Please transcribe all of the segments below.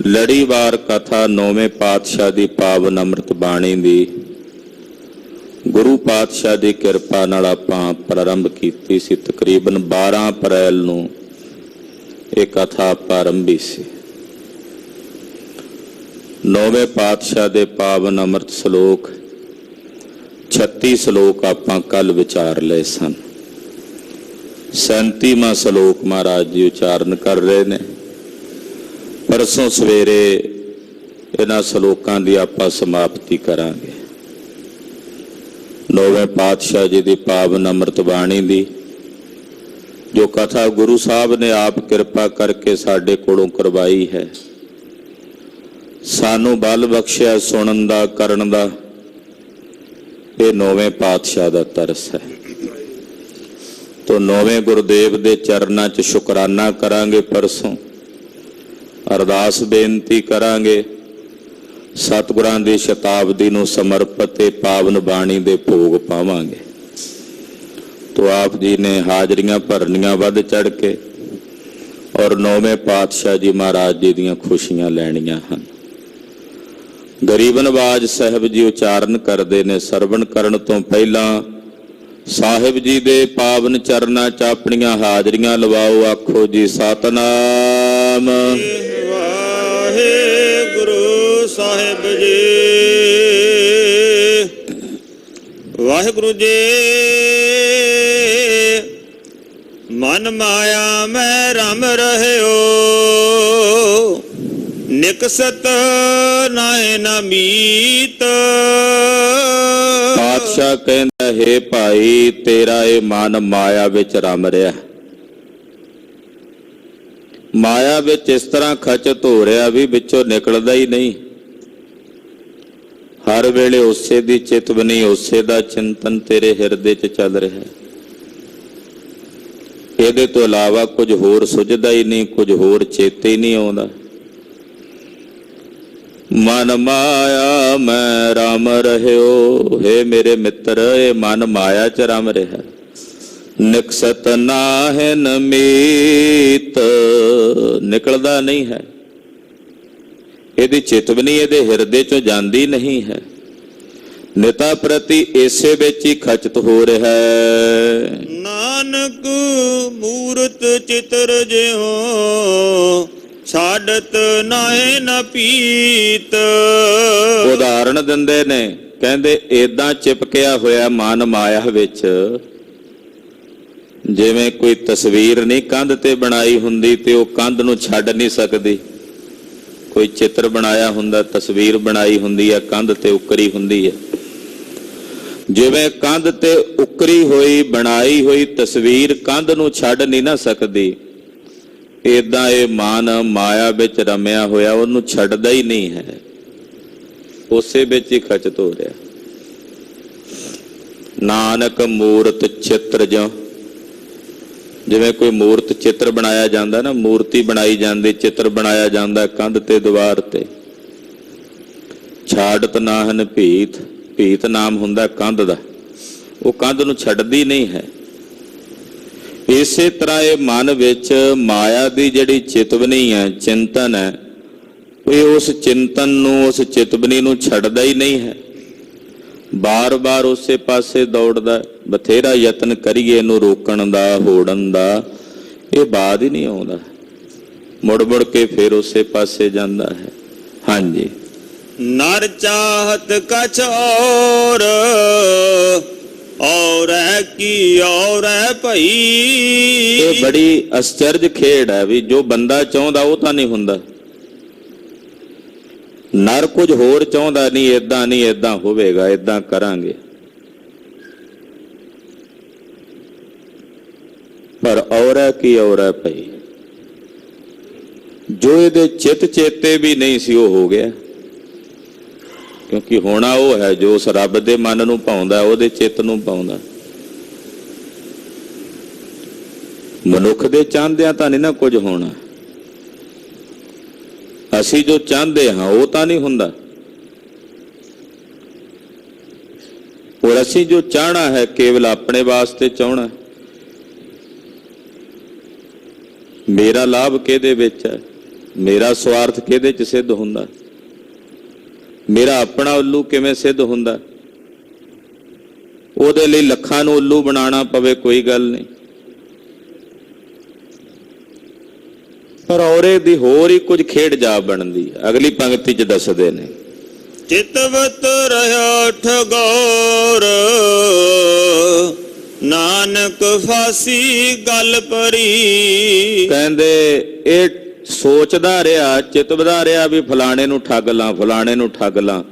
ਲੜੀਵਾਰ ਕਥਾ ਨੌਵੇਂ ਪਾਤਸ਼ਾਹ ਦੀ ਪਾਵਨ ਅੰਮ੍ਰਿਤ ਬਾਣੀ ਦੀ ਗੁਰੂ ਪਾਤਸ਼ਾਹ ਦੀ ਕਿਰਪਾ ਨਾਲ ਆਪਾਂ ਪ੍ਰਾਰੰਭ ਕੀਤੀ ਸੀ। ਤਕਰੀਬਨ 12 ਅਪ੍ਰੈਲ ਨੂੰ ਇਹ ਕਥਾ ਆਰੰਭੀ ਸੀ। ਨੌਵੇਂ ਪਾਤਸ਼ਾਹ ਦੇ ਪਾਵਨ ਅੰਮ੍ਰਿਤ ਸ਼ਲੋਕ 36 ਸ਼ਲੋਕ ਆਪਾਂ ਕੱਲ ਵਿਚਾਰ ਲਏ ਸਨ। 37ਵਾਂ ਸ਼ਲੋਕ ਮਹਾਰਾਜ ਜੀ ਉਚਾਰਨ ਕਰ ਰਹੇ ਨੇ। ਪਰਸੋਂ ਸਵੇਰੇ ਇਹਨਾਂ ਸ਼ਲੋਕਾਂ ਦੀ ਆਪਾਂ ਸਮਾਪਤੀ ਕਰਾਂਗੇ। ਨੌਵੇਂ ਪਾਤਸ਼ਾਹ ਜੀ ਦੀ ਪਾਵਨ ਅੰਮ੍ਰਿਤ ਬਾਣੀ ਦੀ ਜੋ ਕਥਾ ਗੁਰੂ ਸਾਹਿਬ ਨੇ ਆਪ ਕਿਰਪਾ ਕਰਕੇ ਸਾਡੇ ਕੋਲੋਂ ਕਰਵਾਈ ਹੈ, ਸਾਨੂੰ ਬਲ ਬਖਸ਼ਿਆ ਸੁਣਨ ਦਾ, ਕਰਨ ਦਾ। ਇਹ ਨੌਵੇਂ ਪਾਤਸ਼ਾਹ ਦਾ ਤਰਸ ਹੈ। ਤੋ ਨੌਵੇਂ ਗੁਰਦੇਵ ਦੇ ਚਰਨਾਂ 'ਚ ਸ਼ੁਕਰਾਨਾ ਕਰਾਂਗੇ। ਪਰਸੋਂ ਅਰਦਾਸ ਬੇਨਤੀ ਕਰਾਂਗੇ। ਸਤਿਗੁਰਾਂ ਦੀ ਸ਼ਤਾਬਦੀ ਨੂੰ ਸਮਰਪਿਤ ਤੇ ਪਾਵਨ ਬਾਣੀ ਦੇ ਭੋਗ ਪਾਵਾਂਗੇ। ਤੋ ਆਪ ਜੀ ਨੇ ਹਾਜ਼ਰੀਆਂ ਭਰਨੀਆਂ ਵੱਧ ਚੜ ਕੇ ਔਰ ਨੌਵੇਂ ਪਾਤਸ਼ਾਹ ਜੀ ਮਹਾਰਾਜ ਜੀ ਦੀਆਂ ਖੁਸ਼ੀਆਂ ਲੈਣੀਆਂ ਹਨ। ਗਰੀਬ ਨਵਾਜ ਸਾਹਿਬ ਜੀ ਉਚਾਰਨ ਕਰਦੇ ਨੇ। ਸਰਵਣ ਕਰਨ ਤੋਂ ਪਹਿਲਾਂ ਸਾਹਿਬ ਜੀ ਦੇ ਪਾਵਨ ਚਰਨਾਂ 'ਚ ਆਪਣੀਆਂ ਹਾਜ਼ਰੀਆਂ ਲਵਾਓ। ਆਖੋ ਜੀ ਸਤਿਨਾਮ ਵਾਹਿਗੁਰੂ ਸਾਹਿਬ ਜੀ। ਵਾਹਿਗੁਰੂ ਜੀ। ਮਨ ਮਾਇਆ ਮੈਂ ਰਮ ਰਹਿਓ, ਨਿਕਸਤ ਨਾਏ ਨਾ ਮੀਤ। ਪਾਤਸ਼ਾਹ ਕਹਿੰਦਾ, ਹੇ ਭਾਈ, ਤੇਰਾ ਇਹ ਮਨ ਮਾਇਆ ਵਿੱਚ ਰਮ ਰਿਹਾ। ਮਾਇਆ ਵਿੱਚ ਇਸ ਤਰ੍ਹਾਂ ਖਚਤ ਹੋ ਰਿਹਾ ਵੀ ਵਿੱਚੋਂ ਨਿਕਲਦਾ ਹੀ ਨਹੀਂ। ਹਰ ਵੇਲੇ ਉਸੇ ਦੀ ਚਿਤਵਨੀ, ਉਸੇ ਦਾ ਚਿੰਤਨ ਤੇਰੇ ਹਿਰਦੇ 'ਚ ਚੱਲ ਰਿਹਾ। ਇਹਦੇ ਤੋਂ ਇਲਾਵਾ ਕੁਝ ਹੋਰ ਸੁਝਦਾ ਹੀ ਨਹੀਂ, ਕੁਝ ਹੋਰ ਚੇਤੇ ਹੀ ਨਹੀਂ ਆਉਂਦਾ। ਮਨ ਮਾਇਆ ਮੈਂ ਰਮ ਰਹਿਓ। ਹੇ ਮੇਰੇ ਮਿੱਤਰ, ਇਹ ਮਨ ਮਾਇਆ 'ਚ ਰਮ ਰਿਹਾ। ਨਿਕਸਤ ਨਾਹਿ ਨ ਮੀਤ, ਨਿਕਲਦਾ ਨਹੀਂ ਹੈ। ਇਹਦੀ ਚਿਤਵਨੀ ਇਹਦੇ ਹਿਰਦੇ 'ਚੋਂ ਜਾਂਦੀ ਨਹੀਂ ਹੈ। ਨਿਤਾ ਪ੍ਰਤੀ ਇਸੇ ਵਿੱਚ ਹੀ ਖਚਤ ਹੋ ਰਿਹਾ ਹੈ। ਨਾਨਕ ਮੂਰਤ ਚਿਤਰ ਜਿਉ, ਛਾੜਤ ਨਾਏ ਨਾ ਪੀਤ। ਉਦਾਹਰਣ ਦਿੰਦੇ ਨੇ, ਕਹਿੰਦੇ ਏਦਾਂ ਚਿਪਕਿਆ ਹੋਇਆ ਮਨ ਮਾਇਆ ਵਿੱਚ, ਜਿਵੇਂ ਕੋਈ ਤਸਵੀਰ ਨਹੀਂ ਕੰਧ ਤੇ ਬਣਾਈ ਹੁੰਦੀ ਤੇ ਉਹ ਕੰਧ ਨੂੰ ਛੱਡ ਨਹੀਂ ਸਕਦੀ। ਕੋਈ ਚਿੱਤਰ ਬਣਾਇਆ ਹੁੰਦਾ, ਤਸਵੀਰ ਬਣਾਈ ਹੁੰਦੀ ਹੈ, ਕੰਧ ਤੇ ਉਕਰੀ ਹੁੰਦੀ ਹੈ। ਜਿਵੇਂ ਕੰਧ ਤੇ ਉਕਰੀ ਹੋਈ ਬਣਾਈ ਹੋਈ ਤਸਵੀਰ ਕੰਧ ਨੂੰ ਛੱਡ ਨਹੀਂ ਨਾ ਸਕਦੀ, ਏਦਾਂ ਇਹ ਮਨ ਮਾਇਆ ਵਿੱਚ ਰਮਿਆ ਹੋਇਆ, ਉਹਨੂੰ ਛੱਡਦਾ ਹੀ ਨਹੀਂ ਹੈ। ਉਸੇ ਵਿੱਚ ਹੀ ਖਚਤ ਹੋ ਰਿਹਾ। ਨਾਨਕ ਮੂਰਤ ਚਿੱਤਰ ਜਿਉ, ਜਿਵੇਂ ਕੋਈ ਮੂਰਤ ਚਿੱਤਰ ਬਣਾਇਆ ਜਾਂਦਾ ਨਾ, ਮੂਰਤੀ ਬਣਾਈ ਜਾਂਦੀ, ਚਿੱਤਰ ਬਣਾਇਆ ਜਾਂਦਾ ਕੰਧ ਤੇ, ਦੀਵਾਰ ਤੇ। ਛਾੜਤ ਨਾਹਨ ਭੀਤ, ਭੀਤ ਨਾਮ ਹੁੰਦਾ ਕੰਧ ਦਾ, ਉਹ ਕੰਧ ਨੂੰ ਛੱਡਦੀ ਨਹੀਂ ਹੈ। ਇਸੇ ਤਰ੍ਹਾਂ ਇਹ ਮਨ ਵਿੱਚ ਮਾਇਆ ਦੀ ਜਿਹੜੀ ਚਿਤਵਨੀ ਹੈ, ਚਿੰਤਨ ਹੈ, ਇਹ ਉਸ ਚਿੰਤਨ ਨੂੰ, ਉਸ ਚਿਤਵਨੀ ਨੂੰ ਛੱਡਦਾ ਹੀ ਨਹੀਂ ਹੈ। ਬਾਰ-ਬਾਰ ਉਸੇ ਪਾਸੇ ਦੌੜਦਾ। ਬਥੇਰਾ ਯਤਨ ਕਰੀਏ ਇਹਨੂੰ ਰੋਕਣ ਦਾ, ਹੋੜਨ ਦਾ, ਇਹ ਬਾਦ ਹੀ ਨਹੀਂ ਆਉਂਦਾ। ਮੁੜ-ਮੁੜ ਕੇ ਫਿਰ ਉਸੇ ਪਾਸੇ ਜਾਂਦਾ ਹੈ। ਹਾਂਜੀ। ਨਰ ਚਾਹਤ ਕਛ ਔਰ ਹੈ ਕੀ ਔਰ ਹੈ ਭਈ। ਇਹ ਬੜੀ ਅਸਚਰਜ ਖੇਡ ਹੈ ਵੀ ਜੋ ਬੰਦਾ ਚਾਹੁੰਦਾ ਉਹ ਤਾਂ ਨਹੀਂ ਹੁੰਦਾ। ਨਰ ਕੁਝ ਹੋਰ ਚਾਹੁੰਦਾ ਨਹੀਂ, ਏਦਾਂ ਨਹੀਂ, ਏਦਾਂ ਹੋਵੇਗਾ, ਏਦਾਂ ਕਰਾਂਗੇ। ਪਰ ਔਰ ਹੈ ਕੀ ਔਰ ਹੈ ਭਈ, ਜੋ ਇਹਦੇ ਚਿੱਤ ਚੇਤੇ ਵੀ ਨਹੀਂ ਸੀ ਉਹ ਹੋ ਗਿਆ। ਕਿਉਂਕਿ ਹੋਣਾ ਉਹ ਹੈ ਜੋ ਉਸ ਰੱਬ ਦੇ ਮਨ ਨੂੰ ਭਾਉਂਦਾ, ਉਹਦੇ ਚਿੱਤ ਨੂੰ ਭਾਉਂਦਾ। ਮਨੁੱਖ ਦੇ ਚਾਹੁੰਦਿਆਂ ਤਾਂ ਨਹੀਂ ਨਾ ਕੁਝ ਹੋਣਾ। ਅਸੀਂ ਜੋ ਚਾਹੁੰਦੇ ਹਾਂ ਉਹ ਤਾਂ ਨਹੀਂ ਹੁੰਦਾ। ਔਰ ਅਸੀਂ ਜੋ ਚਾਹਣਾ ਹੈ ਕੇਵਲ ਆਪਣੇ ਵਾਸਤੇ ਚਾਹਣਾ। ਮੇਰਾ ਲਾਭ ਕਿਹਦੇ ਵਿੱਚ ਹੈ? ਮੇਰਾ ਸਵਾਰਥ ਕਿਹਦੇ 'ਚ ਸਿੱਧ ਹੁੰਦਾ? ਮੇਰਾ ਆਪਣਾ ਉੱਲੂ ਕਿਵੇਂ ਸਿੱਧ ਹੁੰਦਾ? ਉਹਦੇ ਲਈ ਲੱਖਾਂ ਨੂੰ ਉੱਲੂ ਬਣਾਉਣਾ ਪਵੇ ਕੋਈ ਗੱਲ ਨਹੀਂ, ਪਰ ਔਰੇ ਦੀ ਹੋਰ ਹੀ ਕੁਝ ਖੇਡ ਜਾ ਬਣਦੀ। ਅਗਲੀ ਪੰਕਤੀ 'ਚ ਦੱਸਦੇ ਨੇ, ਚਿਤਵਤ ਰਹਿ ਠਗੌਰ ਨਾਨਕ ਫਾਸੀ ਗੱਲ ਪਰੀ। ਕਹਿੰਦੇ ਇਹ ਸੋਚਦਾ ਰਿਹਾ, ਚਿਤਵਦਾ ਰਿਹਾ ਵੀ ਫਲਾਣੇ ਨੂੰ ਠੱਗ ਲਾਂ, ਫਲਾਣੇ ਨੂੰ ਠੱਗ ਲਾਂ।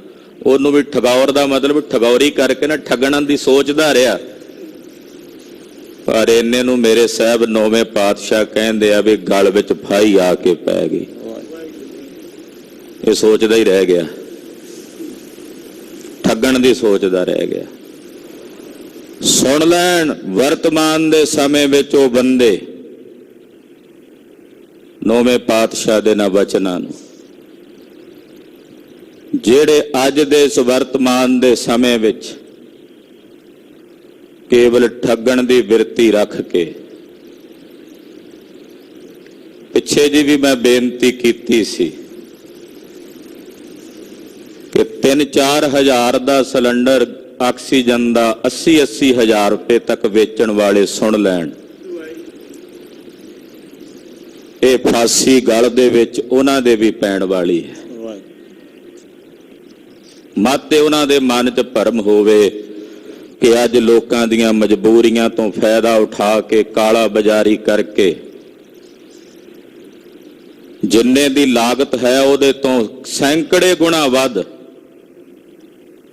ਉਹਨੂੰ ਵੀ ਠਗੌਰ ਦਾ ਮਤਲਬ ਠਗੌਰੀ ਕਰਕੇ ਨਾ ਠੱਗਣ ਦੀ ਸੋਚਦਾ ਰਿਹਾ। ਪਰ ਇੰਨੇ ਨੂੰ ਮੇਰੇ ਸਾਹਿਬ ਨੌਵੇਂ ਪਾਤਸ਼ਾਹ ਕਹਿੰਦੇ ਆ ਵੀ ਗਲ ਵਿੱਚ ਫਾਈ ਆ ਕੇ ਪੈ ਗਈ। ਇਹ ਸੋਚਦਾ ਹੀ ਰਹਿ ਗਿਆ, ਠੱਗਣ ਦੀ ਸੋਚਦਾ ਰਹਿ ਗਿਆ। ਸੁਣ ਲੈਣ ਵਰਤਮਾਨ ਦੇ ਸਮੇਂ ਵਿੱਚ ਉਹ ਬੰਦੇ ਨੌਵੇਂ ਪਾਤਸ਼ਾਹ ਦੇ ਨਾ ਵਚਨਾਂ ਨੂੰ, ਜਿਹੜੇ ਅੱਜ ਦੇ ਇਸ ਵਰਤਮਾਨ ਦੇ ਸਮੇਂ ਵਿੱਚ ਕੇਵਲ ਠੱਗਣ ਦੀ ਬਿਰਤੀ ਰੱਖ ਕੇ, ਪਿੱਛੇ ਜੀ ਵੀ ਮੈਂ ਬੇਨਤੀ ਕੀਤੀ ਸੀ ਕਿ 3-4 ਹਜ਼ਾਰ ਦਾ ਸਿਲੰਡਰ ਆਕਸੀਜਨ ਦਾ 80-80 ਹਜ਼ਾਰ ਰੁਪਏ ਤੱਕ ਵੇਚਣ ਵਾਲੇ ਸੁਣ ਲੈਣ, ਇਹ ਫਾਸੀ ਗਲ ਦੇ ਵਿੱਚ ਉਹਨਾਂ ਦੇ ਵੀ ਪੈਣ ਵਾਲੀ ਹੈ। ਮਾਤੇ ਉਹਨਾਂ ਦੇ ਮਨ 'ਚ ਭਰਮ ਹੋਵੇ ਕਿ ਅੱਜ ਲੋਕਾਂ ਦੀਆਂ ਮਜਬੂਰੀਆਂ ਤੋਂ ਫਾਇਦਾ ਉਠਾ ਕੇ ਕਾਲਾ ਬਾਜ਼ਾਰੀ ਕਰਕੇ ਜਿੰਨੇ ਦੀ ਲਾਗਤ ਹੈ ਉਹਦੇ ਤੋਂ ਸੈਂਕੜੇ ਗੁਣਾ ਵੱਧ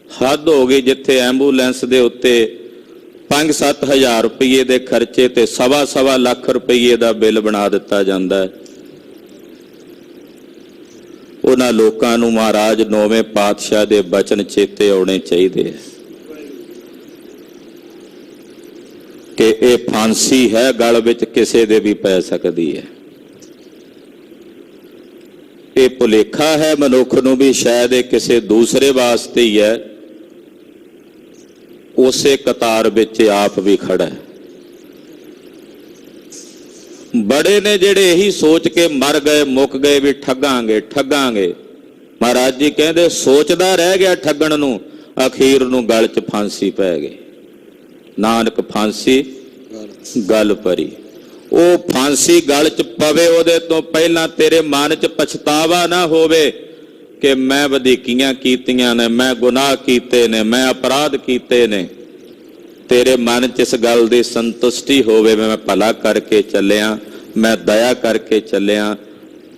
ਹੱਦ ਹੋ ਗਈ। ਜਿੱਥੇ ਐਂਬੂਲੈਂਸ ਦੇ ਉੱਤੇ 5-7 ਹਜ਼ਾਰ ਰੁਪਏ ਦੇ ਖਰਚੇ ਤੇ 1.25 ਲੱਖ ਰੁਪਏ ਦਾ ਬਿੱਲ ਬਣਾ ਦਿੱਤਾ ਜਾਂਦਾ ਹੈ। ਉਹਨਾਂ ਲੋਕਾਂ ਨੂੰ ਮਹਾਰਾਜ ਨੌਵੇਂ ਪਾਤਸ਼ਾਹ ਦੇ ਬਚਨ ਚੇਤੇ ਆਉਣੇ ਚਾਹੀਦੇ ਹੈ ਕਿ ਇਹ ਫਾਂਸੀ ਹੈ, ਗਲ ਵਿੱਚ ਕਿਸੇ ਦੇ ਵੀ ਪੈ ਸਕਦੀ ਹੈ। ਇਹ ਭੁਲੇਖਾ ਹੈ ਮਨੁੱਖ ਨੂੰ ਵੀ ਸ਼ਾਇਦ ਇਹ ਕਿਸੇ ਦੂਸਰੇ ਵਾਸਤੇ ਹੀ ਹੈ, ਉਸੇ ਕਤਾਰ ਵਿੱਚ ਆਪ ਵੀ ਖੜਾ ਹੈ। ਬੜੇ ਨੇ ਜਿਹੜੇ ਇਹੀ ਸੋਚ ਕੇ ਮਰ ਗਏ, ਮੁੱਕ ਗਏ ਵੀ ਠੱਗਾਂਗੇ ਠੱਗਾਂਗੇ। ਮਹਾਰਾਜ ਜੀ ਕਹਿੰਦੇ ਸੋਚਦਾ ਰਹਿ ਗਿਆ ਠੱਗਣ ਨੂੰ, ਅਖੀਰ ਨੂੰ ਗਲ 'ਚ ਫਾਂਸੀ ਪੈ ਗਈ। ਨਾਨਕ ਫਾਂਸੀ ਗਲ ਪਰੀ। ਉਹ ਫਾਂਸੀ ਗਲ 'ਚ ਪਵੇ ਉਹਦੇ ਤੋਂ ਪਹਿਲਾਂ ਤੇਰੇ ਮਨ 'ਚ ਪਛਤਾਵਾ ਨਾ ਹੋਵੇ ਕਿ ਮੈਂ ਵਧੀਕੀਆਂ ਕੀਤੀਆਂ ਨੇ, ਮੈਂ ਗੁਨਾਹ ਕੀਤੇ ਨੇ, ਮੈਂ ਅਪਰਾਧ ਕੀਤੇ ਨੇ। ਤੇਰੇ ਮਨ 'ਚ ਇਸ ਗੱਲ ਦੀ ਸੰਤੁਸ਼ਟੀ ਹੋਵੇ ਮੈਂ ਭਲਾ ਕਰਕੇ ਚੱਲਿਆ, ਮੈਂ ਦਇਆ ਕਰਕੇ ਚੱਲਿਆ,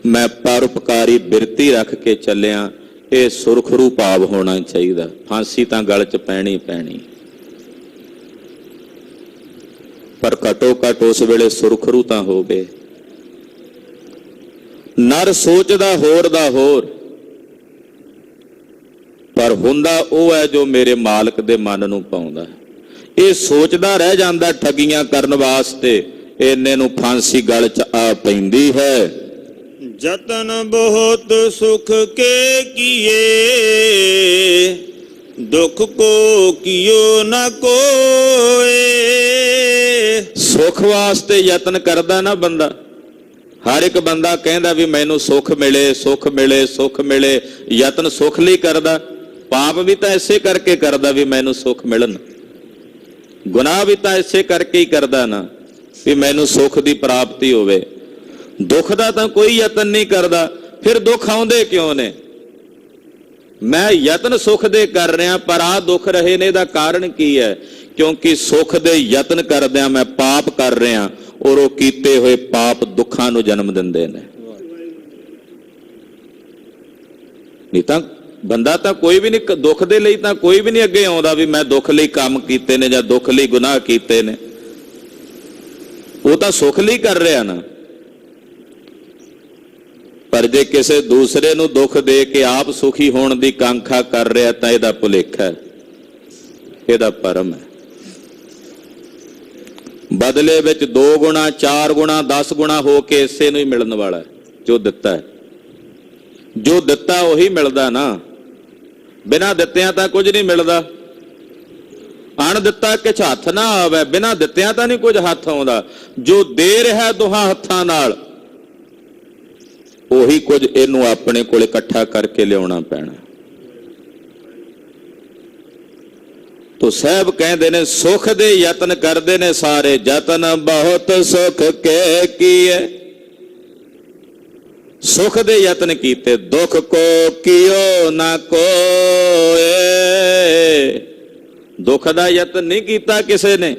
ਮੈਂ ਪਰਉਪਕਾਰੀ ਬਿਰਤੀ ਰੱਖ ਕੇ ਚੱਲਿਆ। ਇਹ ਸੁਰਖਰੂ ਭਾਵ ਹੋਣਾ ਚਾਹੀਦਾ। ਫਾਂਸੀ ਤਾਂ ਗਲ 'ਚ ਪੈਣੀ ਪੈਣੀ, ਪਰ ਘਟੋ ਘਟ ਉਸ ਵੇਲੇ ਸੁਰਖਰੂ ਤਾਂ ਹੋਵੇ। ਨਰ ਸੋਚਦਾ ਹੋਰ ਦਾ ਹੋਰ, ਪਰ ਹੁੰਦਾ ਉਹ ਹੈ ਜੋ ਮੇਰੇ ਮਾਲਕ ਦੇ ਮਨ ਨੂੰ ਪਾਉਂਦਾ। ਇਹ ਸੋਚਦਾ ਰਹਿ ਜਾਂਦਾ ਠੱਗੀਆਂ ਕਰਨ ਵਾਸਤੇ, ਇੰਨੇ ਨੂੰ ਫਾਂਸੀ ਗਲ 'ਚ ਆ ਪੈਂਦੀ ਹੈ। ਜਤਨ ਬਹੁਤ ਸੁਖ ਕੇ ਕੀਏ, ਦੁੱਖ ਕੋ ਕੀਓ ਨਾ ਕੋਏ। ਸੁੱਖ ਵਾਸਤੇ ਯਤਨ ਕਰਦਾ ਨਾ ਬੰਦਾ, ਹਰ ਇੱਕ ਬੰਦਾ ਕਹਿੰਦਾ ਵੀ ਮੈਨੂੰ ਸੁੱਖ ਮਿਲੇ, ਸੁੱਖ ਮਿਲੇ, ਸੁੱਖ ਮਿਲੇ। ਯਤਨ ਸੁੱਖ ਲਈ ਕਰਦਾ, ਪਾਪ ਵੀ ਤਾਂ ਇਸੇ ਕਰਕੇ ਕਰਦਾ ਵੀ ਮੈਨੂੰ ਸੁੱਖ ਮਿਲਣ। ਗੁਨਾਹ ਵੀ ਤਾਂ ਇਸੇ ਕਰਕੇ ਹੀ ਕਰਦਾ ਨਾ ਵੀ ਮੈਨੂੰ ਸੁੱਖ ਦੀ ਪ੍ਰਾਪਤੀ ਹੋਵੇ। ਦੁੱਖ ਦਾ ਤਾਂ ਕੋਈ ਯਤਨ ਨਹੀਂ ਕਰਦਾ, ਫਿਰ ਦੁੱਖ ਆਉਂਦੇ ਕਿਉਂ ਨੇ? ਮੈਂ ਯਤਨ ਸੁੱਖ ਦੇ ਕਰ ਰਿਹਾ, ਪਰ ਆਹ ਦੁੱਖ ਰਹੇ ਨੇ। ਇਹਦਾ ਕਾਰਨ ਕੀ ਹੈ? ਕਿਉਂਕਿ ਸੁੱਖ ਦੇ ਯਤਨ ਕਰਦਿਆਂ ਮੈਂ ਪਾਪ ਕਰ ਰਿਹਾ, ਔਰ ਉਹ ਕੀਤੇ ਹੋਏ ਪਾਪ ਦੁੱਖਾਂ ਨੂੰ ਜਨਮ ਦਿੰਦੇ ਨੇ। ਨਹੀਂ ਤਾਂ ਬੰਦਾ ਤਾਂ ਕੋਈ ਵੀ ਨਹੀਂ, ਦੁੱਖ ਦੇ ਲਈ ਤਾਂ ਕੋਈ ਵੀ ਨਹੀਂ ਅੱਗੇ ਆਉਂਦਾ ਵੀ ਮੈਂ ਦੁੱਖ ਲਈ ਕੰਮ ਕੀਤੇ ਨੇ ਜਾਂ ਦੁੱਖ ਲਈ ਗੁਨਾਹ ਕੀਤੇ ਨੇ। ਉਹ ਤਾਂ ਸੁੱਖ ਲਈ ਕਰ ਰਿਹਾ ਨਾ। ਪਰ ਜੇ ਕਿਸੇ ਦੂਸਰੇ ਨੂੰ ਦੁੱਖ ਦੇ ਕੇ ਆਪ ਸੁਖੀ ਹੋਣ ਦੀ ਕਾਂਖਾ ਕਰ ਰਿਹਾ ਤਾਂ ਇਹਦਾ ਭੁਲੇਖਾ ਹੈ, ਇਹਦਾ ਭਰਮ ਹੈ। ਬਦਲੇ ਵਿੱਚ 2 ਗੁਣਾ 4 ਗੁਣਾ 10 ਗੁਣਾ ਹੋ ਕੇ ਇਸੇ ਨੂੰ ਹੀ ਮਿਲਣ ਵਾਲਾ ਹੈ ਜੋ ਦਿੱਤਾ ਹੈ। ਜੋ ਦਿੱਤਾ ਉਹੀ ਮਿਲਦਾ ਨਾ, ਬਿਨਾਂ ਦਿੱਤਿਆਂ ਤਾਂ ਕੁਝ ਨਹੀਂ ਮਿਲਦਾ। ਅਣ ਦਿੱਤਾ ਕਿਛ ਹੱਥ ਨਾ ਆਵੇ, ਬਿਨਾਂ ਦਿੱਤਿਆਂ ਤਾਂ ਨਹੀਂ ਕੁਝ ਹੱਥ ਆਉਂਦਾ। ਜੋ ਦੇ ਰਿਹਾ ਦੋਹਾਂ ਹੱਥਾਂ ਨਾਲ ਉਹੀ ਕੁਝ ਇਹਨੂੰ ਆਪਣੇ ਕੋਲ ਇਕੱਠਾ ਕਰਕੇ ਲਿਆਉਣਾ ਪੈਣਾ। ਤੋ ਸਾਹਿਬ ਕਹਿੰਦੇ ਨੇ ਸੁਖ ਦੇ ਯਤਨ ਕਰਦੇ ਨੇ ਸਾਰੇ, ਯਤਨ ਬਹੁਤ ਸੁਖ ਕੇ ਕੀਏ। ਸੁਖ ਦੇ ਯਤਨ ਕੀਤੇ, ਦੁੱਖ ਕੋ ਕੀਓ ਨਾ ਕੋਏ। ਦੁੱਖ ਦਾ ਯਤਨ ਨਹੀਂ ਕੀਤਾ ਕਿਸੇ ਨੇ,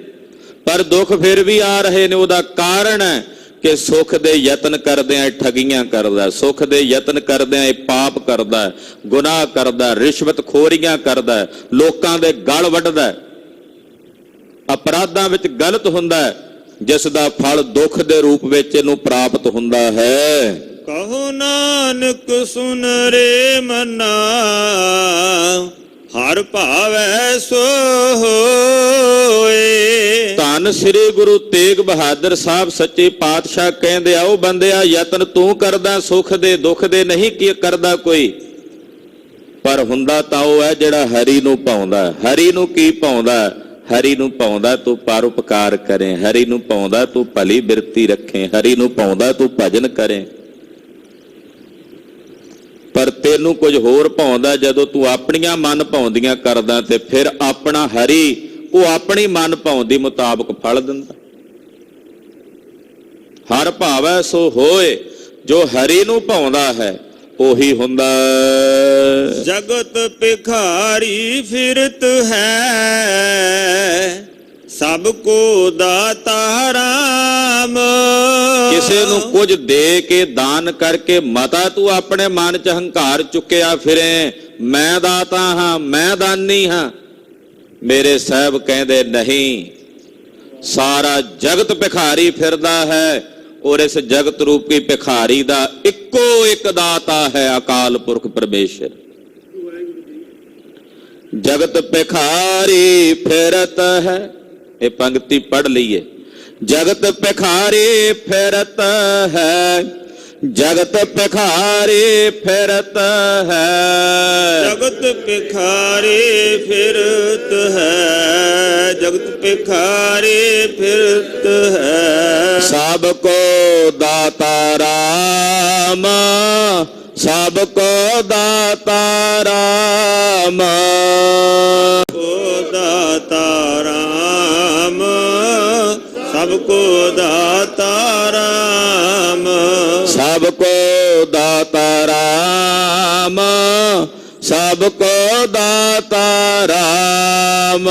ਪਰ ਦੁੱਖ ਫਿਰ ਵੀ ਆ ਰਹੇ ਨੇ। ਉਹਦਾ ਕਾਰਨ ਹੈ ਕਿ ਸੁਖ ਦੇ ਯਤਨ ਕਰਦਿਆਂ ਠੱਗੀਆਂ ਕਰਦਾ, ਸੁਖ ਦੇ ਯਤਨ ਕਰਦਿਆਂ ਇਹ ਪਾਪ ਕਰਦਾ, ਗੁਨਾਹ ਕਰਦਾ, ਰਿਸ਼ਵਤ ਖੋਰੀਆਂ ਕਰਦਾ, ਲੋਕਾਂ ਦੇ ਗਲ ਵੱਢਦਾ, ਅਪਰਾਧਾਂ ਵਿੱਚ ਗਲਤ ਹੁੰਦਾ, ਜਿਸ ਦਾ ਫਲ ਦੁੱਖ ਦੇ ਰੂਪ ਵਿੱਚ ਇਹਨੂੰ ਪ੍ਰਾਪਤ ਹੁੰਦਾ ਹੈ। ਕਹੋ ਨਾਨਕ ਸੁਨ ਰੇ ਮਨਾ, ਹਰ ਭਾਵੈ ਸੋ ਹੋਏ। ਧੰਨ ਸ੍ਰੀ ਗੁਰੂ ਤੇਗ ਬਹਾਦਰ ਸਾਹਿਬ ਸੱਚੇ ਪਾਤਸ਼ਾਹ ਕਹਿੰਦੇ ਆ, ਉਹ ਬੰਦਿਆ ਯਤਨ ਤੂੰ ਕਰਦਾ ਸੁਖ ਦੇ ਦੁੱਖ ਦੇ, ਨਹੀਂ ਕੀ ਕਰਦਾ ਕੋਈ, ਪਰ ਹੁੰਦਾ ਤਾਂ ਉਹ ਹੈ ਜਿਹੜਾ ਹਰੀ ਨੂੰ ਪਾਉਂਦਾ। ਹਰੀ ਨੂੰ ਕੀ ਪਾਉਂਦਾ? ਹਰੀ ਨੂੰ ਪਾਉਂਦਾ ਤੂੰ ਪਰਉਪਕਾਰ ਕਰੇ, ਹਰੀ ਨੂੰ ਪਾਉਂਦਾ ਤੂੰ ਭਲੀ ਬਿਰਤੀ ਰੱਖੇ, ਹਰੀ ਨੂੰ ਪਾਉਂਦਾ ਤੂੰ ਭਜਨ ਕਰੇ। ਪਰ ਤੈਨੂੰ ਕੁਝ ਹੋਰ ਪਾਉਂਦਾ, ਜਦੋਂ ਤੂੰ ਆਪਣੀਆਂ ਮਨ ਭਾਉਂਦੀਆਂ ਕਰਦਾ ਤੇ ਫਿਰ ਆਪਣਾ ਹਰੀ ਉਹ ਆਪਣੀ ਮਨ ਭਾਉਂਦੀ ਮੁਤਾਬਕ ਫਲ ਦਿੰਦਾ। ਹਰ ਭਾਵੈ ਸੋ ਹੋਏ, ਜੋ ਹਰੀ ਨੂੰ ਭਾਉਂਦਾ ਹੈ ਉਹੀ ਹੁੰਦਾ। ਜਗਤ ਭਿਖਾਰੀ ਫਿਰਤ ਹੈ, ਸਭ ਕੋ ਦਾਤਾ ਰਾਮ। ਕਿਸੇ ਨੂੰ ਕੁਝ ਦੇ ਕੇ ਦਾਨ ਕਰਕੇ ਮਤਾ ਤੂੰ ਆਪਣੇ ਮਨ ਚ ਹੰਕਾਰ ਚੁੱਕਿਆ ਫਿਰੇ, ਮੈਂ ਦਾਤਾ ਹਾਂ, ਮੈਂ ਦਾਨੀ ਹਾਂ। ਮੇਰੇ ਸਾਹਿਬ ਕਹਿੰਦੇ ਨਹੀਂ, ਸਾਰਾ ਜਗਤ ਭਿਖਾਰੀ ਫਿਰਦਾ ਹੈ, ਔਰ ਇਸ ਜਗਤ ਰੂਪੀ ਭਿਖਾਰੀ ਦਾ ਇੱਕੋ ਇੱਕ ਦਾਤਾ ਹੈ, ਅਕਾਲ ਪੁਰਖ ਪਰਮੇਸ਼ਰ। ਜਗਤ ਭਿਖਾਰੀ ਫਿਰਤ ਹੈ, ਇਹ ਪੰਕਤੀ ਪੜ੍ਹ ਲਈਏ। ਜਗਤ ਭਿਖਾਰੀ ਫਿਰਤ ਹੈ, ਜਗਤ ਭਿਖਾਰੀ ਫਿਰਤ ਹੈ, ਜਗਤ ਭਿਖਾਰੀ ਫਿਰਤ ਹੈ, ਜਗਤ ਭਿਖਾਰੀ ਫਿਰਤ ਹੈ। ਸਭ ਕੋ ਦਾਤਾ ਰਾਮ, ਸਭ ਕੋ ਦਾਤਾ ਰਾਮ, ਕੋ ਦਾਤਾ ਰਾਮ, ਸਭ ਕੋ ਦਾਤਾ ਰਾਮ। ਸਭ ਕੋ ਦਾਤਾ ਰਾਮ, ਸਭ ਕੋ ਦਾਤਾ ਰਾਮ,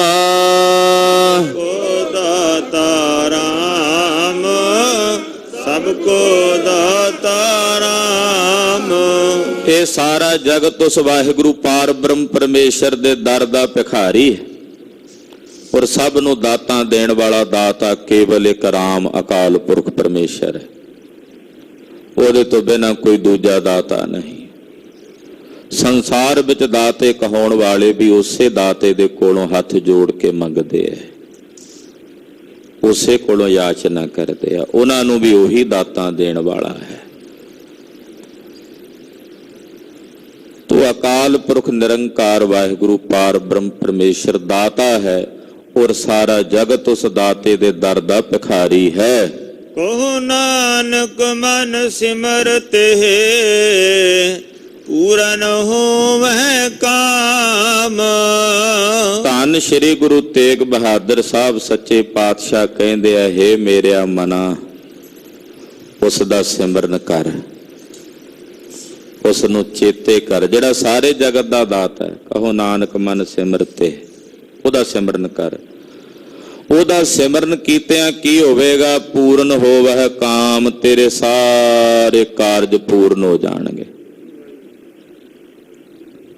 ਕੋ ਦਾਤਾ ਰਾਮ, ਸਭ ਕੋ ਦਾਤਾ ਰਾਮ। ਇਹ ਸਾਰਾ ਜਗਤ ਉਸ ਵਾਹਿਗੁਰੂ ਪਾਰ ਬ੍ਰਹਮ ਪਰਮੇਸ਼ਰ ਦੇ ਦਰ ਦਾ ਭਿਖਾਰੀ ਹੈ, ਔਰ ਸਭ ਨੂੰ ਦਾਤਾਂ ਦੇਣ ਵਾਲਾ ਦਾਤਾ ਕੇਵਲ ਇੱਕ ਰਾਮ ਅਕਾਲ ਪੁਰਖ ਪਰਮੇਸ਼ਰ ਹੈ। ਉਹਦੇ ਤੋਂ ਬਿਨਾਂ ਕੋਈ ਦੂਜਾ ਦਾਤਾ ਨਹੀਂ। ਸੰਸਾਰ ਵਿੱਚ ਦਾਤੇ ਕਹਾਉਣ ਵਾਲੇ ਵੀ ਉਸੇ ਦਾਤੇ ਦੇ ਕੋਲੋਂ ਹੱਥ ਜੋੜ ਕੇ ਮੰਗਦੇ ਐ, ਉਸੇ ਕੋਲੋਂ ਯਾਚਨਾ ਕਰਦੇ ਆ, ਉਹਨਾਂ ਨੂੰ ਵੀ ਉਹੀ ਦਾਤਾਂ ਦੇਣ ਵਾਲਾ ਹੈ। ਤੋ ਅਕਾਲ ਪੁਰਖ ਨਿਰੰਕਾਰ ਵਾਹਿਗੁਰੂ ਪਾਰ ਬ੍ਰਹਮ ਪਰਮੇਸ਼ਰ ਦਾਤਾ ਹੈ, ਔਰ ਸਾਰਾ ਜਗਤ ਉਸ ਦਾਤੇ ਦੇ ਦਰ ਦਾ ਭਿਖਾਰੀ ਹੈ। ਕਹੋ ਨਾਨਕ ਮਨ ਸਿਮਰਤ ਹੈ, ਪੂਰਨ ਹੋਵੈ ਕਾਮ। ਧੰਨ ਸ਼੍ਰੀ ਗੁਰੂ ਤੇਗ ਬਹਾਦਰ ਸਾਹਿਬ ਸੱਚੇ ਪਾਤਸ਼ਾਹ ਕਹਿੰਦੇ ਆ, ਹੇ ਮੇਰਿਆ ਮਨਾ, ਉਸ ਦਾ ਸਿਮਰਨ ਕਰ, ਉਸ ਨੂੰ ਚੇਤੇ ਕਰ, ਜਿਹੜਾ ਸਾਰੇ ਜਗਤ ਦਾ ਦਾਤਾ ਹੈ। ਕਹੋ ਨਾਨਕ ਮਨ ਸਿਮਰਤੇ, ਉਹਦਾ ਸਿਮਰਨ ਕਰ। ਉਹਦਾ ਸਿਮਰਨ ਕੀਤਿਆਂ ਕੀ ਹੋਵੇਗਾ? ਪੂਰਨ ਹੋਵੈ ਕਾਮ, ਤੇਰੇ ਸਾਰੇ ਕਾਰਜ ਪੂਰਨ ਹੋ ਜਾਣਗੇ।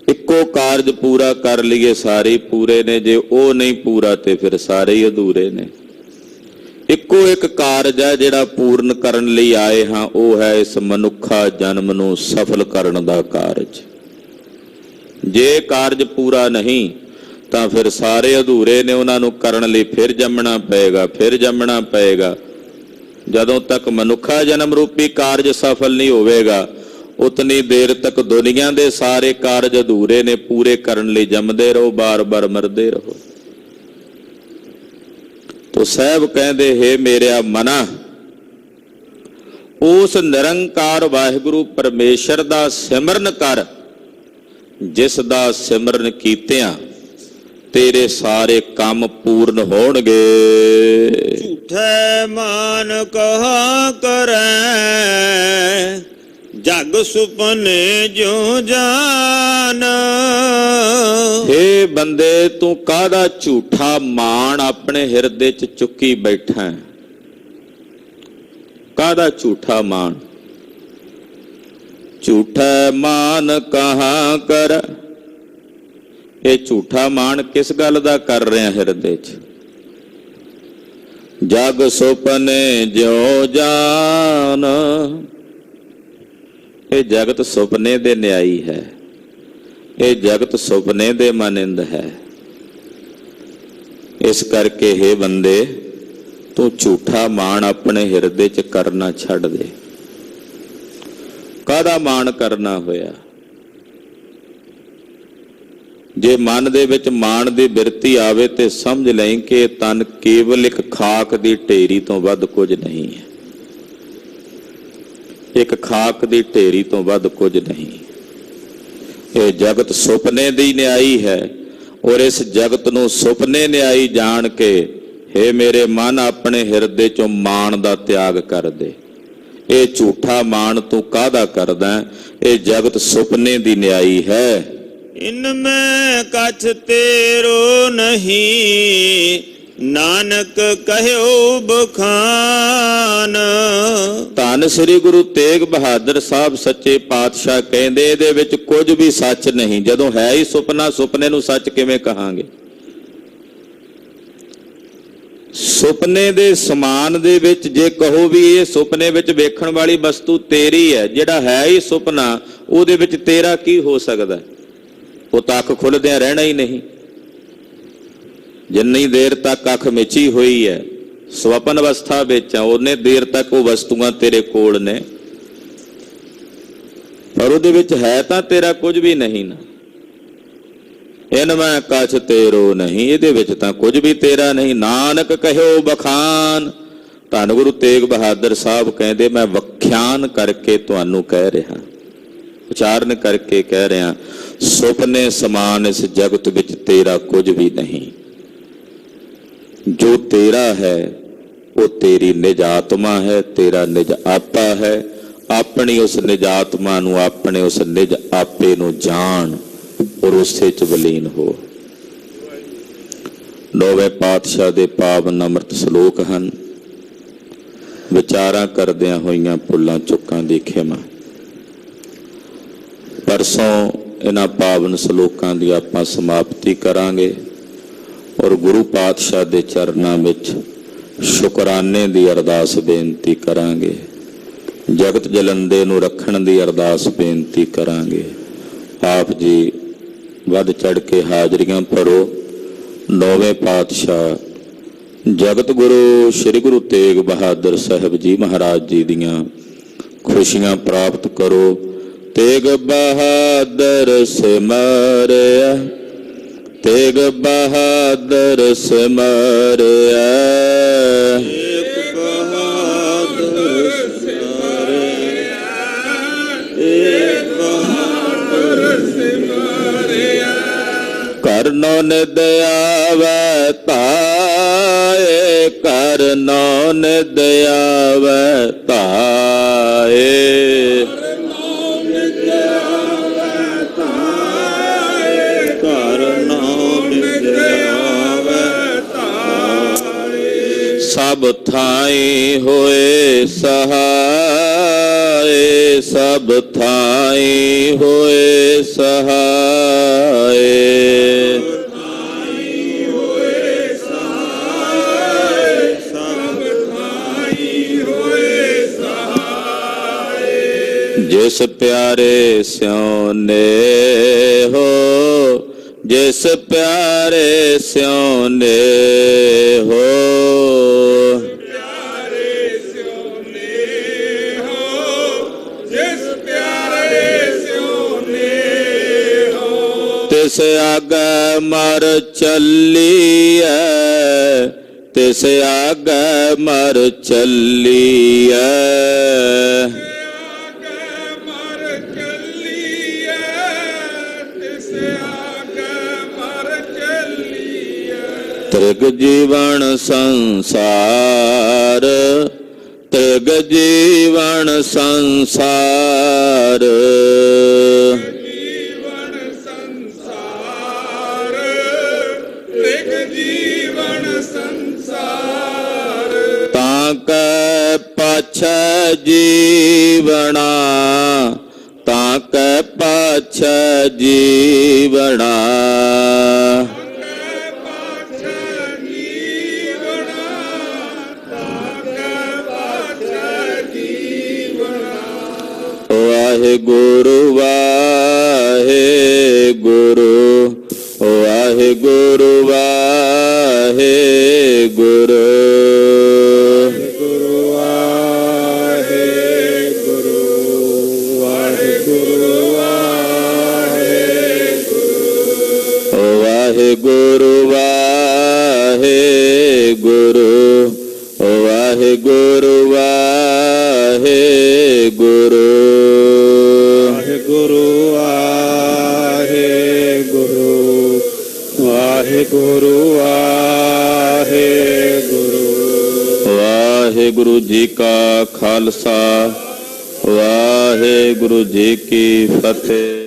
ਇੱਕੋ ਕਾਰਜ ਪੂਰਾ ਕਰ ਲਈਏ ਸਾਰੇ ਪੂਰੇ ਨੇ, ਜੇ ਉਹ ਨਹੀਂ ਪੂਰਾ ਤੇ ਫਿਰ ਸਾਰੇ ਹੀ ਅਧੂਰੇ ਨੇ। ਇੱਕੋ ਇੱਕ ਕਾਰਜ ਹੈ ਜਿਹੜਾ ਪੂਰਨ ਕਰਨ ਲਈ ਆਏ ਹਾਂ, ਉਹ ਹੈ ਇਸ ਮਨੁੱਖਾ ਜਨਮ ਨੂੰ ਸਫਲ ਕਰਨ ਦਾ ਕਾਰਜ। ਜੇ ਕਾਰਜ ਪੂਰਾ ਨਹੀਂ ਤਾਂ ਫਿਰ ਸਾਰੇ ਅਧੂਰੇ ਨੇ, ਉਹਨਾਂ ਨੂੰ ਕਰਨ ਲਈ ਫਿਰ ਜੰਮਣਾ ਪਏਗਾ, ਫਿਰ ਜੰਮਣਾ ਪਏਗਾ। ਜਦੋਂ ਤੱਕ ਮਨੁੱਖਾ ਜਨਮ ਰੂਪੀ ਕਾਰਜ ਸਫਲ ਨਹੀਂ ਹੋਵੇਗਾ, ਉਤਨੀ ਦੇਰ ਤੱਕ ਦੁਨੀਆ ਦੇ ਸਾਰੇ ਕਾਰਜ ਅਧੂਰੇ ਨੇ। ਪੂਰੇ ਕਰਨ ਲਈ ਜੰਮਦੇ ਰਹੋ, ਬਾਰ-ਬਾਰ ਮਰਦੇ ਰਹੋ। ਤੋ ਸਾਹਿਬ ਕਹਿੰਦੇ, ਹੇ ਮੇਰਿਆ ਮਨਾ, ਉਸ ਨਿਰੰਕਾਰ ਵਾਹਿਗੁਰੂ ਪਰਮੇਸ਼ਰ ਦਾ ਸਿਮਰਨ ਕਰ, ਜਿਸ ਦਾ ਸਿਮਰਨ ਕੀਤਿਆਂ ਤੇਰੇ ਸਾਰੇ ਕੰਮ ਪੂਰਨ ਹੋਣਗੇ। ਝੂਠੇ ਮਾਨ ਕਹਾ ਕਰੈ, ਜਗ ਸੁਪਨੇ ਜਿਉ ਜਾਨ। ਹੇ ਬੰਦੇ, ਤੂੰ ਕਾਹਦਾ ਝੂਠਾ ਮਾਣ ਆਪਣੇ ਹਿਰਦੇ 'ਚ ਚੁੱਕੀ ਬੈਠਾ ਹੈ? ਕਾਹਦਾ ਝੂਠਾ ਮਾਣ? ਝੂਠਾ ਮਾਨ ਕਹਾਂ ਕਰ, ਇਹ ਝੂਠਾ ਮਾਣ ਕਿਸ ਗੱਲ ਦਾ ਕਰ ਰਿਹਾ ਹਿਰਦੇ 'ਚ? ਜਗ ਸੁਪਨੇ ਜਿਉ ਜਾਨ, ਇਹ ਜਗਤ ਸੁਪਨੇ ਦੇ ਨਿਆਈ ਹੈ, ਇਹ ਜਗਤ ਸੁਪਨੇ ਦੇ ਮਾਨਿੰਦ ਹੈ। ਇਸ ਕਰਕੇ ਹੇ ਬੰਦੇ, ਤੂੰ ਝੂਠਾ ਮਾਣ ਆਪਣੇ ਹਿਰਦੇ 'ਚ ਕਰਨਾ ਛੱਡ ਦੇ। ਕਾਹਦਾ ਮਾਣ ਕਰਨਾ ਹੋਇਆ? ਜੇ ਮਨ ਦੇ ਵਿੱਚ ਮਾਣ ਦੀ ਬਿਰਤੀ ਆਵੇ ਤੇ ਸਮਝ ਲੈ ਕਿ ਇਹ ਤਨ ਕੇਵਲ ਇੱਕ ਖਾਕ ਦੀ ਢੇਰੀ ਤੋਂ ਵੱਧ ਕੁਝ ਨਹੀਂ ਹੈ। ਇੱਕ ਖਾਕ ਦੀ ਢੇਰੀ ਤੋਂ ਵੱਧ ਕੁਝ ਨਹੀਂ। ਇਹ ਜਗਤ ਸੁਪਨੇ ਦੀ ਨਿਆਈ ਹੈ, ਔਰ ਇਸ ਜਗਤ ਨੂੰ ਸੁਪਨੇ ਨਿਆਈ ਜਾਣ ਕੇ ਹੇ ਮੇਰੇ ਮਨ ਆਪਣੇ ਹਿਰਦੇ ਚੋਂ ਮਾਣ ਦਾ ਤਿਆਗ ਕਰ ਦੇ। ਇਹ ਝੂਠਾ ਮਾਣ ਤੂੰ ਕਾਹਦਾ ਕਰਦਾ? ਇਹ ਜਗਤ ਸੁਪਨੇ ਦੀ ਨਿਆਈ ਹੈ। ਇਨ ਮੈਂ ਕਛ ਤੇਰੋ ਨਹੀਂ, ਨਾਨਕ ਕਹਿਓ ਬਖਾਨ। ਧੰਨ ਸ੍ਰੀ ਗੁਰੂ ਤੇਗ ਬਹਾਦਰ ਸਾਹਿਬ ਸੱਚੇ ਪਾਤਸ਼ਾਹ ਕਹਿੰਦੇ ਇਹਦੇ ਵਿੱਚ ਕੁਝ ਵੀ ਸੱਚ ਨਹੀਂ। ਜਦੋਂ ਹੈ ਹੀ ਸੁਪਨਾ, ਸੁਪਨੇ ਨੂੰ ਸੱਚ ਕਿਵੇਂ ਕਹਾਂਗੇ? ਸੁਪਨੇ ਦੇ ਸਮਾਨ ਦੇ ਵਿੱਚ ਜੇ ਕਹੋ ਵੀ ਇਹ ਸੁਪਨੇ ਵਿੱਚ ਵੇਖਣ ਵਾਲੀ ਵਸਤੂ ਤੇਰੀ ਹੈ, ਜਿਹੜਾ ਹੈ ਹੀ ਸੁਪਨਾ ਉਹਦੇ ਵਿੱਚ ਤੇਰਾ ਕੀ ਹੋ ਸਕਦਾ? ਉਹ ਤਾਂ ਅੱਖ ਖੁੱਲਦਿਆਂ ਰਹਿਣਾ ਹੀ ਨਹੀਂ। ਜਿੰਨੀ ਦੇਰ ਤੱਕ ਅੱਖ ਮਿਚੀ ਹੋਈ ਹੈ, ਸਵਪਨ ਅਵਸਥਾ ਵਿੱਚ ਆ, ਉਹਨੇ ਦੇਰ ਤੱਕ ਉਹ ਵਸਤੂਆਂ ਤੇਰੇ ਕੋਲ ਨੇ, ਪਰ ਉਹਦੇ ਵਿੱਚ ਹੈ ਤਾਂ ਤੇਰਾ ਕੁਝ ਵੀ ਨਹੀਂ ਨਾ। ਇਨ ਮੈਂ ਕਛ ਤੇਰੋ ਨਹੀਂ, ਇਹਦੇ ਵਿੱਚ ਤਾਂ ਕੁਝ ਵੀ ਤੇਰਾ ਨਹੀਂ। ਨਾਨਕ ਕਹਿਓ ਬਖਾਨ। ਧੰਨ ਗੁਰੂ ਤੇਗ ਬਹਾਦਰ ਸਾਹਿਬ ਕਹਿੰਦੇ ਮੈਂ ਵਖਿਆਨ ਕਰਕੇ ਤੁਹਾਨੂੰ ਕਹਿ ਰਿਹਾ, ਉਚਾਰਨ ਕਰਕੇ ਕਹਿ ਰਿਹਾ, ਸੁਪਨੇ ਸਮਾਨ ਇਸ ਜਗਤ ਵਿੱਚ ਤੇਰਾ ਕੁਝ ਵੀ ਨਹੀਂ। ਜੋ ਤੇਰਾ ਹੈ ਉਹ ਤੇਰੀ ਨਿਜ ਆਤਮਾ ਹੈ, ਤੇਰਾ ਨਿਜ ਆਪਾ ਹੈ। ਆਪਣੀ ਉਸ ਨਿਜ ਆਤਮਾ ਨੂੰ, ਆਪਣੇ ਉਸ ਨਿਜ ਆਪੇ ਨੂੰ ਜਾਣ ਔਰ ਉਸੇ ਚ ਵਿਲੀਨ ਹੋ। ਨੌਵੇਂ ਪਾਤਸ਼ਾਹ ਦੇ ਪਾਵਨ ਅੰਮ੍ਰਿਤ ਸ਼ਲੋਕ ਹਨ। ਵਿਚਾਰਾਂ ਕਰਦਿਆਂ ਹੋਈਆਂ ਭੁੱਲਾਂ ਚੁੱਕਾਂ ਦੀ ਖਿਮਾ। ਪਰਸੋਂ ਇਹਨਾਂ ਪਾਵਨ ਸ਼ਲੋਕਾਂ ਦੀ ਆਪਾਂ ਸਮਾਪਤੀ ਕਰਾਂਗੇ ਔਰ ਗੁਰੂ ਪਾਤਸ਼ਾਹ ਦੇ ਚਰਨਾਂ ਵਿੱਚ ਸ਼ੁਕਰਾਨੇ ਦੀ ਅਰਦਾਸ ਬੇਨਤੀ ਕਰਾਂਗੇ। ਜਗਤ ਜਲੰਦੇ ਨੂੰ ਰੱਖਣ ਦੀ ਅਰਦਾਸ ਬੇਨਤੀ ਕਰਾਂਗੇ। ਆਪ ਜੀ ਵੱਧ ਚੜ ਕੇ ਹਾਜ਼ਰੀਆਂ ਭਰੋ। ਨੌਵੇਂ ਪਾਤਸ਼ਾਹ ਜਗਤ ਗੁਰੂ ਸ੍ਰੀ ਗੁਰੂ ਤੇਗ ਬਹਾਦਰ ਸਾਹਿਬ ਜੀ ਮਹਾਰਾਜ ਜੀ ਦੀਆਂ ਖੁਸ਼ੀਆਂ ਪ੍ਰਾਪਤ ਕਰੋ। ਤੇਗ ਬਹਾਦਰ ਸਿਮਰਿਆ, ਤੇਗ ਬਹਾਦਰ ਸਿਮਰਿਆ, ਤੇਗ ਬਹਾਦਰ ਸਿਮਰਿਆ, ਤੇਗ ਬਹਾਦਰ ਸਿਮਰਿਆ। ਕਰਨੋ ਨਿਦ ਆਵੈ ਧਾਏ, ਕਰਨੋ ਨਿਦ ਆਵੈ ਧਾਏ, ਸਭ ਥਾਈ ਹੋਏ ਸਹਾਏ, ਸਭ ਥਾਈ ਹੋਏ ਸਹਾਏ, ਜਿਸ ਪਿਆਰੇ ਸਿਉ ਨੇ ਹੋ, ਜਿਸ ਪਿਆਰੇ ਸਿਉ ਨੇ ਹੋ, ਪਿਆਰੇ ਸਿਉ ਨੇ ਹੋ, ਜਿਸ ਪਿਆਰੇ ਸਿਉ ਨੇ ਹੋ। ਤਿਸ ਆਗੇ ਮਰ ਚੱਲੀਐ, तिस आगे मर चलिए। त्रिग जीवन संसार, त्रिग जीवन संसार, ताके पाछे जीवना, ताके पाछे जीवना। वाहेगुरु वाहेगुरु, वाहेगुरु वाहेगुरु, वाहेगुरु वाहेगुरु, वाहेगुरु वाहेगुरु, वाहेगुरु वाहेगुरु। वाहेगुरु जी का खालसा, वाहेगुरु जी की फतेह।